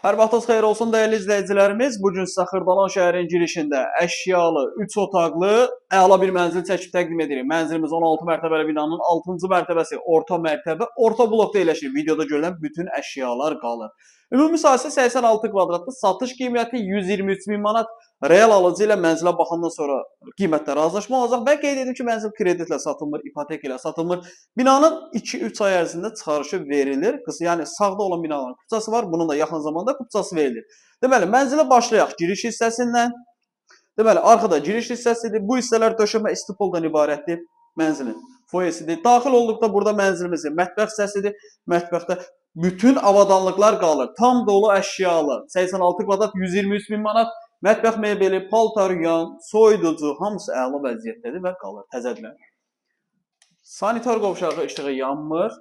Hər vaxtınız xeyir olsun dəyərli izləyicilərimiz. Bu gün sizə Xırdalan şəhərinin girişində əşyalı, 3 otaqlı, əla bir mənzil çəkib təqdim edirik. Mənzilimiz 16 mərtəbəli binanın 6-cı mərtəbəsi, orta mərtəbə, orta blokda yerləşir. Videoda görülən bütün əşyalar qalır. Ümumi sahəsi 86 kvadratlı, satış qiyməti 123 min manat. Real alıcı ilə mənzilə baxandan sonra qiymətdə razılaşma olacaq. Və qeyd edim ki, mənzil kreditlə satılmır, ipotek ilə satılmır. Binanın 2-3 ay ərzində çıxarışı verilir. Yəni sağda olan binaların kupçası var. Bunun da yaxın zamanda kupçası verilir. Deməli, mənzilə başlayaq giriş hissəsindən. Deməli, arxada giriş hissəsidir. Bu hissələr döşəmə istipoldan ibarətdir. Mənzilin foyesidir. Daxil olduqda burada mənzilimizin mətbəx hissəsidir. Mətbəxdə bütün avadanlıqlar qalır. Tam dolu əşyalı. 86 kvadrat 123 min manat. Mətbəx mebeli, paltaryan, soyuducu hamısı əla vəziyyətdədir və qalır. Təzədirlər. Sanitar qovşağı işığı yanmır.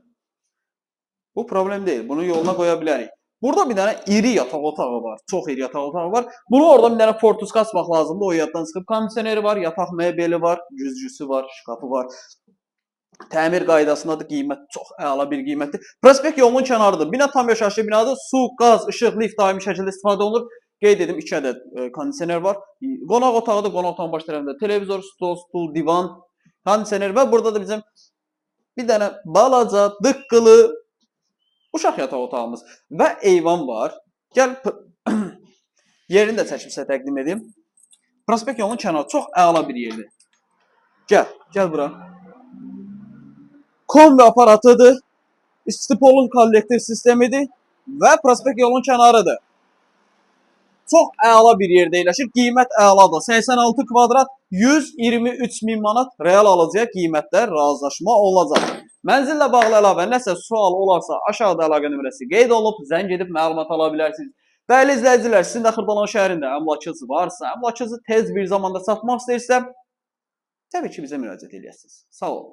Bu problem deyil. Bunu yoluna qoya bilərik. Burada bir dənə iri yataq otağı var. Çox iri yataq otağı var. Bunu oradan bir dənə fortuska açmaq lazımdır. O yaddan çıxıb. Kondisioneri var, yataq mebeli var, güzgüsü var, şkafı var. Təmir qaydasındadır, qiymət çox əla bir qiymətdir. Prospekt yolunun kənarıdır. Bina tam yaşayışlı binadır. Su, qaz, işıq, lift daimi şəkildə istifadə olunur. Qeyd edim 2 ədəd kondisioner var. Qonaq otağıdır. Qonaq otağının baş tərəfində televizor, stol, stul, divan, kondisioner və burada da bizim bir dənə balaca, dıqqılı uşaq yataq otağımız və eyvan var. Gəl yerini də çəkib sizə təqdim edim. Prospekt yolunun kənarı çox əla bir yerdir. Gəl bura. Kombi aparatıdır. İstipolun kollektor sistemidir və prospekt yolunun kənarıdır. Çox əla bir yerdə yerləşir. Qiymət əladır. 86 kvadrat 123 min manat real alıcıya qiymətdə razılaşma olacaq. Mənzillə bağlı əlavə nəsə sual olarsa aşağıda əlaqə nömrəsi qeyd olunub. Zəng edib məlumat ala bilərsiniz. Dəyərli izləyicilər, sizin də Xırdalan şəhərində əmlakınız varsa, əmlakınızı tez bir zamanda satmaq istəyirsə, təbii ki bizə müraciət edəsiniz. Sağ olun.